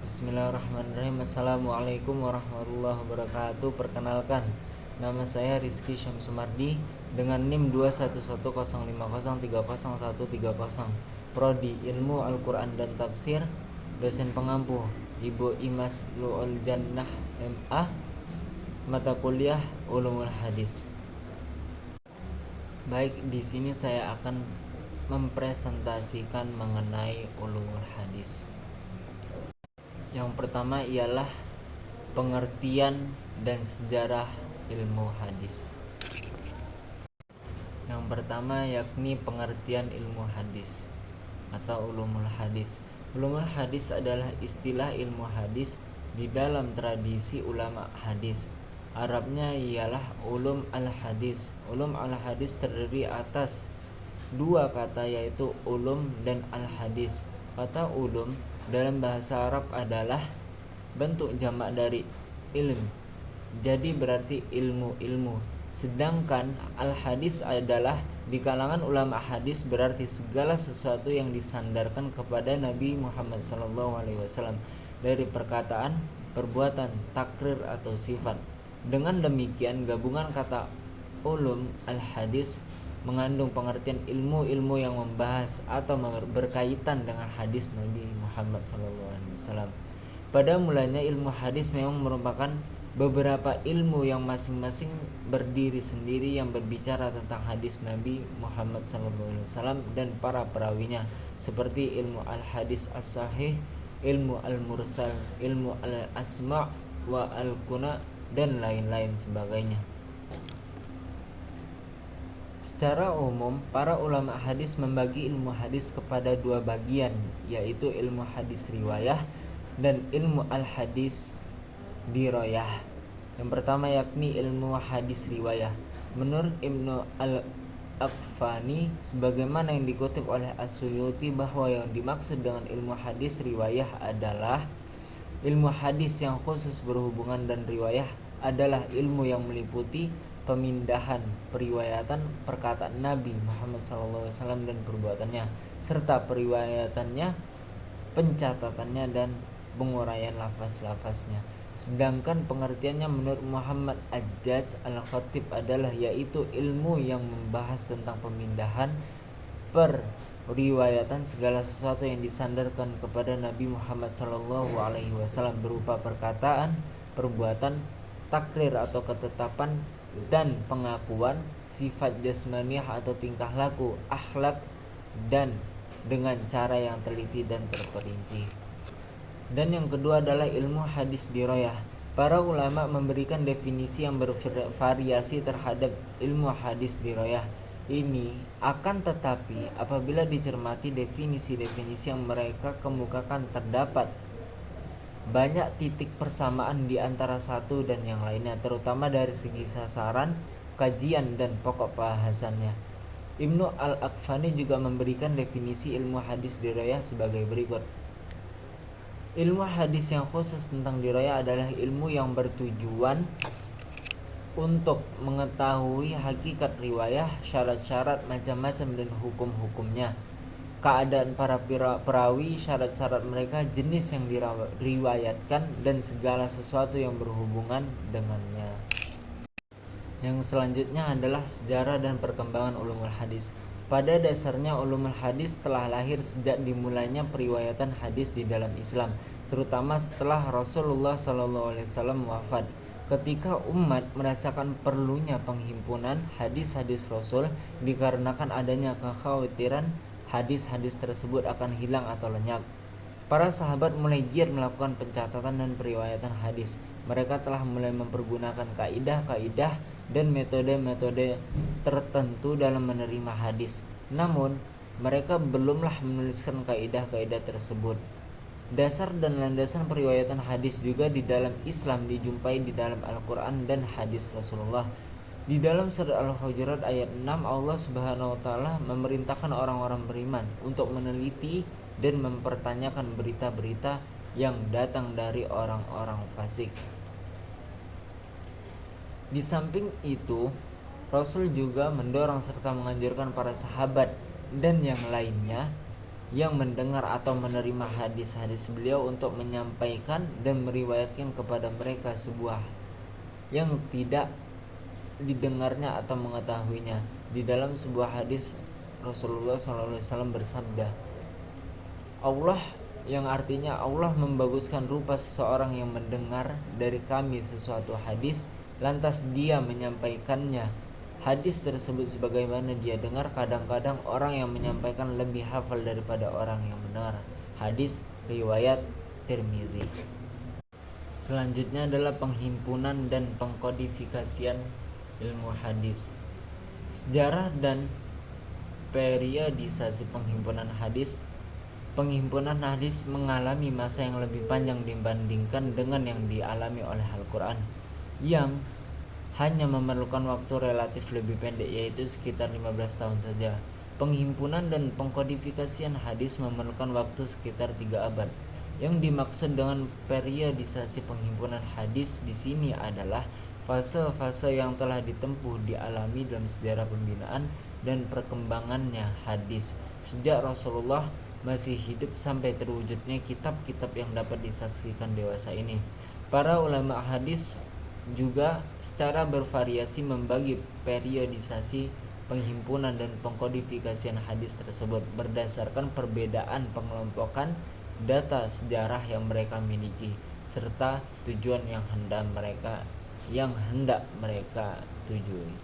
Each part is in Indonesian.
Bismillahirrahmanirrahim. Assalamualaikum warahmatullahi wabarakatuh. Perkenalkan, nama saya Rizky Syamsumardi dengan NIM 21105030130. Prodi Ilmu Al-Quran dan Tafsir. Dosen pengampu Ibu Imas Lu'ul Jannah MA. Mata kuliah Ulumul Hadis. Baik, di sini saya akan mempresentasikan mengenai Ulumul Hadis. Yang pertama ialah pengertian dan sejarah ilmu hadis. Yang pertama yakni pengertian ilmu hadis atau ulumul hadis. Ulumul hadis adalah istilah ilmu hadis di dalam tradisi ulama hadis. Arabnya ialah ulum al-hadis. Ulum al-hadis terdiri atas dua kata, yaitu ulum dan al-hadis. Kata ulum dalam bahasa Arab adalah bentuk jamak dari ilm, jadi berarti ilmu-ilmu. Sedangkan al-hadis adalah di kalangan ulama hadis berarti segala sesuatu yang disandarkan kepada Nabi Muhammad SAW dari perkataan, perbuatan, takrir atau sifat. Dengan demikian, gabungan kata ulum al-hadis mengandung pengertian ilmu-ilmu yang membahas atau berkaitan dengan hadis Nabi Muhammad SAW. Pada mulanya ilmu hadis memang merupakan beberapa ilmu yang masing-masing berdiri sendiri yang berbicara tentang hadis Nabi Muhammad SAW dan para perawinya, seperti ilmu al-hadis as-sahih, ilmu al-mursal, ilmu al-asma' wa al-kuna, dan lain-lain sebagainya. Secara umum, para ulama hadis membagi ilmu hadis kepada dua bagian, yaitu ilmu hadis riwayah dan ilmu al-hadis dirayah. Yang pertama yakni ilmu hadis riwayah. Menurut Ibnu al-Aqfani, sebagaimana yang dikutip oleh As-Suyuti, bahwa yang dimaksud dengan ilmu hadis riwayah adalah ilmu hadis yang khusus berhubungan dan riwayah adalah ilmu yang meliputi pemindahan, periwayatan perkataan Nabi Muhammad SAW dan perbuatannya, serta periwayatannya, pencatatannya, dan penguraian lafaz-lafaznya. Sedangkan pengertiannya menurut Muhammad Ajjaj Al-Khatib adalah yaitu ilmu yang membahas tentang pemindahan, periwayatan segala sesuatu yang disandarkan kepada Nabi Muhammad SAW berupa perkataan, perbuatan, takrir atau ketetapan, dan pengakuan, sifat jasmaniah atau tingkah laku, akhlak, dan dengan cara yang teliti dan terperinci. Dan yang kedua adalah ilmu hadis dirayah. Para ulama memberikan definisi yang bervariasi terhadap ilmu hadis dirayah ini. Akan tetapi apabila dicermati definisi-definisi yang mereka kemukakan, terdapat banyak titik persamaan di antara satu dan yang lainnya, terutama dari segi sasaran, kajian, dan pokok bahasannya. Ibnu al-Aqfani juga memberikan definisi ilmu hadis dirayah sebagai berikut. Ilmu hadis yang khusus tentang dirayah adalah ilmu yang bertujuan untuk mengetahui hakikat riwayah, syarat-syarat macam-macam dan hukum-hukumnya, keadaan para perawi, syarat-syarat mereka, jenis yang diriwayatkan, dan segala sesuatu yang berhubungan dengannya. Yang selanjutnya adalah sejarah dan perkembangan ulumul hadis. Pada dasarnya ulumul hadis telah lahir sejak dimulainya periwayatan hadis di dalam Islam, terutama setelah Rasulullah SAW wafat. Ketika umat merasakan perlunya penghimpunan hadis-hadis Rasul dikarenakan adanya kekhawatiran hadis-hadis tersebut akan hilang atau lenyap, para sahabat mulai giat melakukan pencatatan dan periwayatan hadis. Mereka telah mulai mempergunakan kaidah-kaidah dan metode-metode tertentu dalam menerima hadis. Namun, mereka belumlah menuliskan kaidah-kaidah tersebut. Dasar dan landasan periwayatan hadis juga di dalam Islam dijumpai di dalam Al-Quran dan hadis Rasulullah. Di dalam surat Al-Hujurat ayat 6, Allah Subhanahu wa taala memerintahkan orang-orang beriman untuk meneliti dan mempertanyakan berita-berita yang datang dari orang-orang fasik. Di samping itu, Rasul juga mendorong serta menganjurkan para sahabat dan yang lainnya yang mendengar atau menerima hadis-hadis beliau untuk menyampaikan dan meriwayatkan kepada mereka sebuah yang tidak didengarnya atau mengetahuinya. Di dalam sebuah hadis Rasulullah SAW bersabda, Allah, yang artinya Allah membaguskan rupa seseorang yang mendengar dari kami sesuatu hadis, lantas dia menyampaikannya. Hadis tersebut sebagaimana dia dengar, kadang-kadang orang yang menyampaikan lebih hafal daripada orang yang mendengar. Hadis riwayat Tirmizi. Selanjutnya adalah penghimpunan dan pengkodifikasian ilmu hadis. Sejarah dan periodisasi penghimpunan hadis. Penghimpunan hadis mengalami masa yang lebih panjang dibandingkan dengan yang dialami oleh Al-Quran, yang hanya memerlukan waktu relatif lebih pendek, yaitu sekitar 15 tahun saja. Penghimpunan dan pengkodifikasian hadis memerlukan waktu sekitar 3 abad. Yang dimaksud dengan periodisasi penghimpunan hadis di sini adalah fase-fase yang telah ditempuh dialami dalam sejarah pembinaan dan perkembangannya hadis sejak Rasulullah masih hidup sampai terwujudnya kitab-kitab yang dapat disaksikan dewasa ini. Para ulama hadis juga secara bervariasi membagi periodisasi penghimpunan dan pengkodifikasian hadis tersebut berdasarkan perbedaan pengelompokan data sejarah yang mereka miliki serta tujuan yang hendak mereka tujui.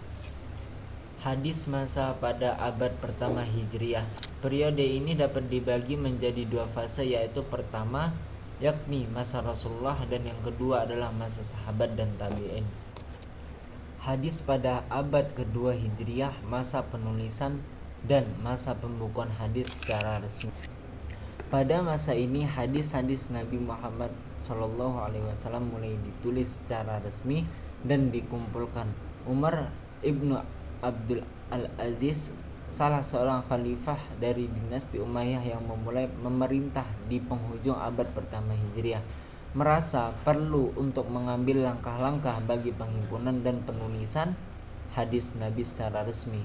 Hadis masa pada abad pertama Hijriah. Periode ini dapat dibagi menjadi 2 fase, yaitu pertama yakni masa Rasulullah dan yang kedua adalah masa sahabat dan tabi'in. Hadis pada abad kedua Hijriah, masa penulisan dan masa pembukuan hadis secara resmi. Pada masa ini hadis-hadis Nabi Muhammad SAW mulai ditulis secara resmi dan dikumpulkan. Umar ibnu Abdul Al-Aziz, salah seorang khalifah dari dinasti Umayyah yang memulai memerintah di penghujung abad pertama Hijriah, merasa perlu untuk mengambil langkah-langkah bagi penghimpunan dan penulisan hadis Nabi secara resmi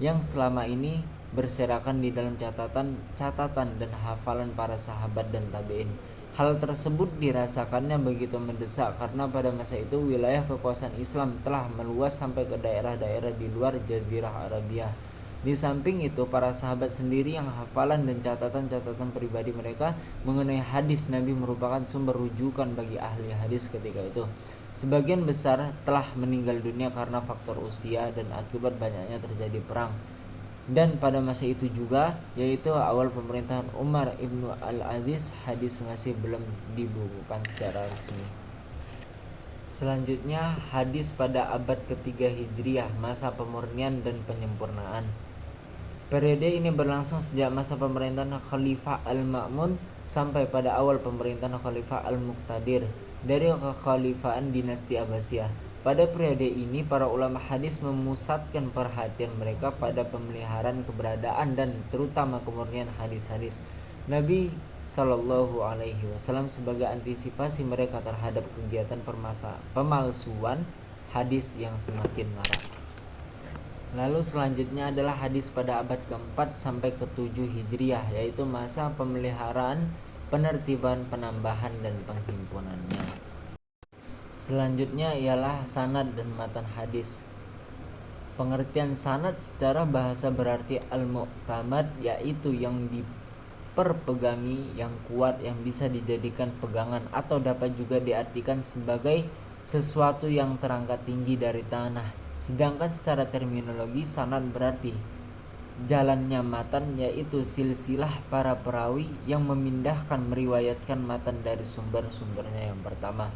yang selama ini berserakan di dalam catatan dan hafalan para sahabat dan tabi'in. Hal tersebut dirasakannya begitu mendesak karena pada masa itu wilayah kekuasaan Islam telah meluas sampai ke daerah-daerah di luar Jazirah Arabia. Di samping itu, para sahabat sendiri yang hafalan dan catatan-catatan pribadi mereka mengenai hadis Nabi merupakan sumber rujukan bagi ahli hadis ketika itu. Sebagian besar telah meninggal dunia karena faktor usia dan akibat banyaknya terjadi perang. Dan pada masa itu juga, yaitu awal pemerintahan Umar ibnu Al-Aziz, hadis masih belum dibukukan secara resmi. Selanjutnya, hadis pada abad ketiga Hijriah, masa pemurnian dan penyempurnaan. Periode ini berlangsung sejak masa pemerintahan Khalifah Al-Ma'mun sampai pada awal pemerintahan Khalifah Al-Muqtadir dari kekhalifahan dinasti Abbasiyah. Pada periode ini, para ulama hadis memusatkan perhatian mereka pada pemeliharaan keberadaan dan terutama kemurnian hadis-hadis Nabi Shallallahu Alaihi Wasallam sebagai antisipasi mereka terhadap kegiatan pemalsuan hadis yang semakin marak. Lalu selanjutnya adalah hadis pada abad keempat sampai ke-7 Hijriah, yaitu masa pemeliharaan, penertiban, penambahan dan penghimpunannya. Selanjutnya ialah sanad dan matan hadis. Pengertian sanad secara bahasa berarti al-mu'tamad, yaitu yang diperpegangi, yang kuat, yang bisa dijadikan pegangan, atau dapat juga diartikan sebagai sesuatu yang terangkat tinggi dari tanah. Sedangkan secara terminologi sanad berarti jalannya matan, yaitu silsilah para perawi yang memindahkan meriwayatkan matan dari sumber-sumbernya yang pertama.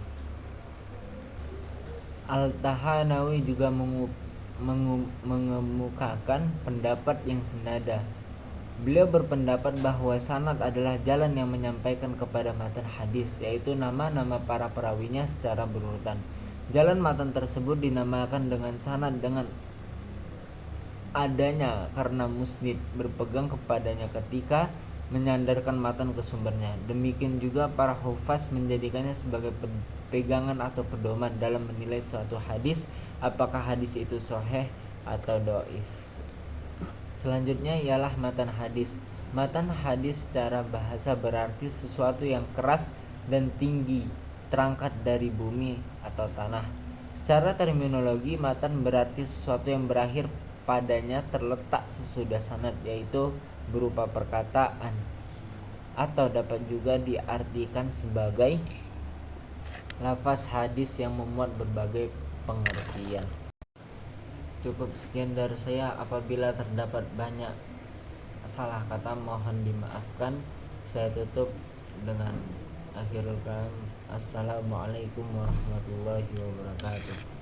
Al-Tahanawi juga mengemukakan pendapat yang senada. Beliau berpendapat bahwa sanad adalah jalan yang menyampaikan kepada matan hadis, yaitu nama-nama para perawinya secara berurutan. Jalan matan tersebut dinamakan dengan sanad dengan adanya karena musnid berpegang kepadanya ketika menyandarkan matan ke sumbernya. Demikian juga para hufaz menjadikannya sebagai pegangan atau pedoman dalam menilai suatu hadis, apakah hadis itu sahih atau dhaif. Selanjutnya ialah matan hadis. Matan hadis secara bahasa berarti sesuatu yang keras dan tinggi, terangkat dari bumi atau tanah. Secara terminologi, matan berarti sesuatu yang berakhir padanya terletak sesudah sanad, yaitu berupa perkataan, atau dapat juga diartikan sebagai lafaz hadis yang memuat berbagai pengertian. Cukup sekian dari saya. Apabila terdapat banyak salah kata mohon dimaafkan. Saya tutup dengan akhirul kalam. Assalamualaikum warahmatullahi wabarakatuh.